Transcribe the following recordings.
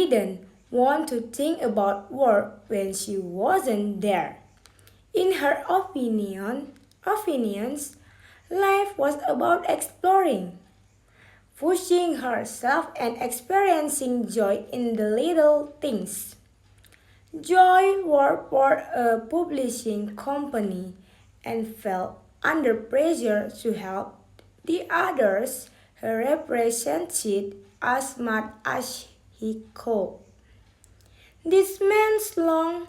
didn't want to think about work when she wasn't there. In her opinions, life was about exploring, pushing herself and experiencing joy in the little things. Joy worked for a publishing company and felt under pressure to help the others he represented as much as he could. This meant long,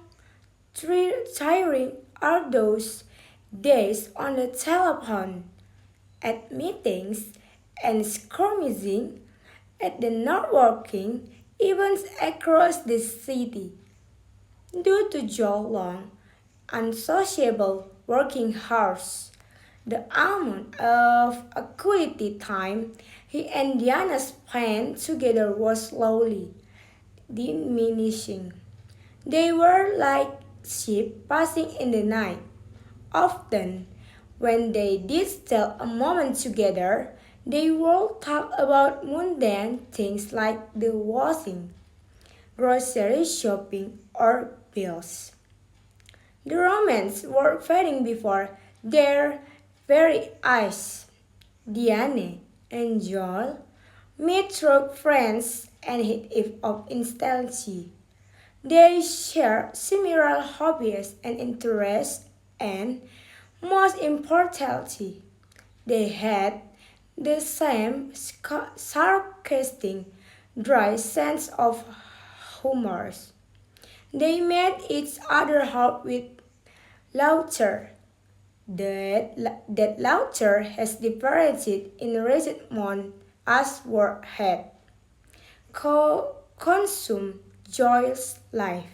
tiring are those days on the telephone, at meetings, and skirmishing at the networking events across the city. Due to Joe's long, unsociable working hours, the amount of equity time he and Diana spent together was slowly diminishing. They were like sheep passing in the night. Often, when they did still a moment together, they would talk about mundane things like the washing, grocery shopping, or bills. The romance were fading before their very eyes. Diane and Joel met through friends and hit if of instantly. They share similar hobbies and interests, and most importantly, they had the same sarcastic, dry sense of humor. They made each other out with laughter. That laughter has differentiated in recent months as work had consumed Joy's life.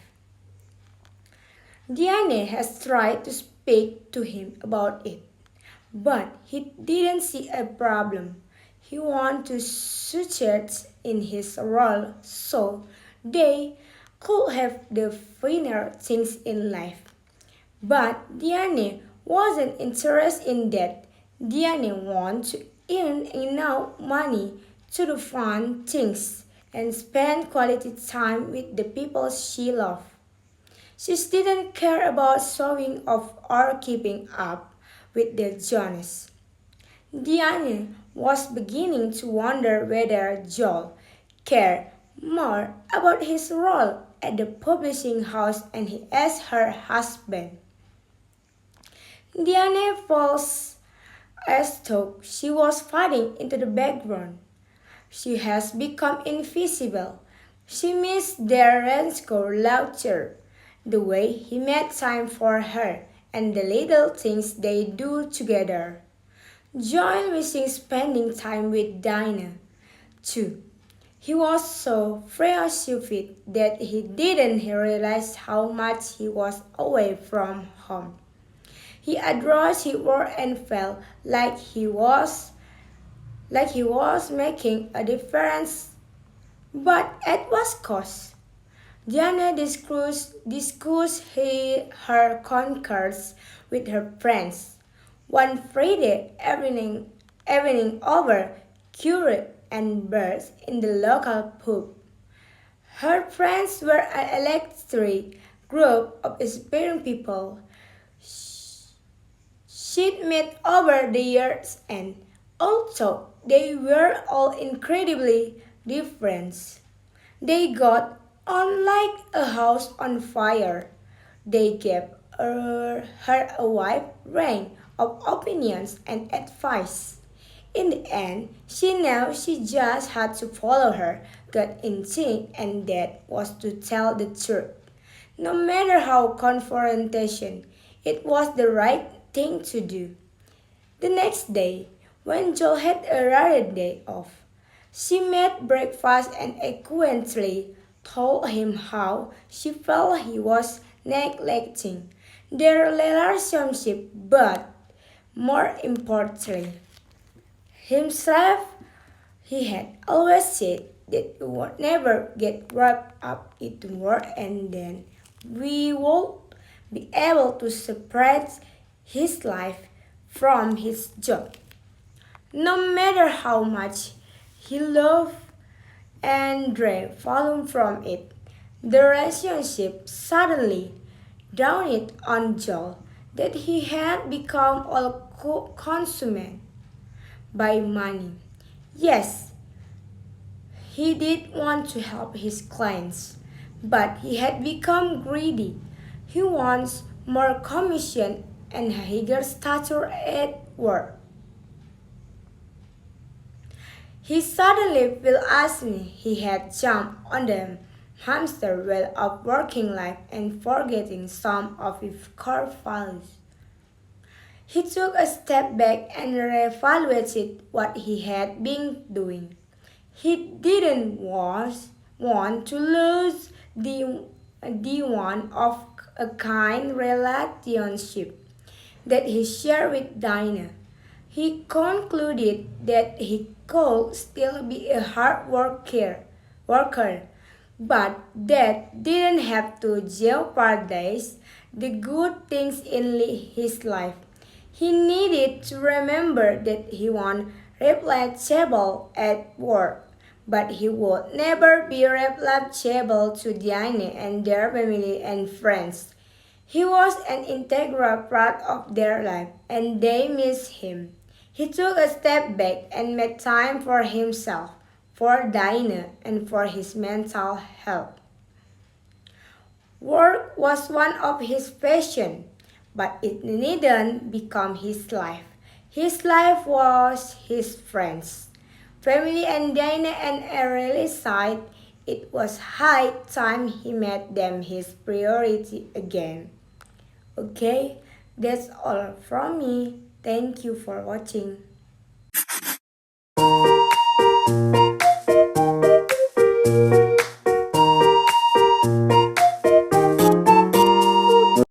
Diane has tried to speak to him about it, but he didn't see a problem. He wanted to succeed in his role so they could have the finer things in life. But Diane wasn't interested in that. Diane wanted to earn enough money to do fun things and spend quality time with the people she loved. She didn't care about showing off or keeping up with the Jonas. Diane was beginning to wonder whether Joel cared more about his role at the publishing house and he as her husband. Diane falls as though she was fading into the background. She has become invisible. She missed their Rensko laughter, the way he made time for her, and the little things they do together. Joy missing spending time with Dinah, too. He was so preoccupied that he didn't realize how much he was away from home. He addressed his work and felt like he was making a difference, but at what cost? Diana discussed her concerns with her friends. One Friday evening over curry and birds in the local pub. Her friends were an electric group of inspiring people she'd met over the years, and although they were all incredibly different, they got on like a house on fire. They gave her a wide range of opinions and advice. In the end, she knew she just had to follow her gut instinct, and that was to tell the truth. No matter how confrontation, it was the right thing to do. The next day, when Joel had a rare day off, she made breakfast and eloquently told him how she felt he was neglecting their relationship, but more importantly, himself. He had always said that he would never get wrapped up into work and then we would be able to separate his life from his job. No matter how much he loved and Dre followed from it. The relationship suddenly dawned it on Joel that he had become all consumed by money. Yes, he did want to help his clients, but he had become greedy. He wants more commission and higher stature at work. He suddenly felt as me he had jumped on the hamster wheel of working life and forgetting some of his core values. He took a step back and reevaluated what he had been doing. He didn't want to lose the one of a kind relationship that he shared with Dinah. He concluded that he could still be a worker, but that didn't have to jeopardize the good things in his life. He needed to remember that he was replaceable at work, but he would never be replaceable to Diane and their family and friends. He was an integral part of their life, and they missed him. He took a step back and made time for himself, for Dinah, and for his mental health. Work was one of his passions, but it didn't become his life. His life was his friends, family, and Dinah, and I realized it was high time he made them his priority again. Okay, that's all from me. Thank you for watching.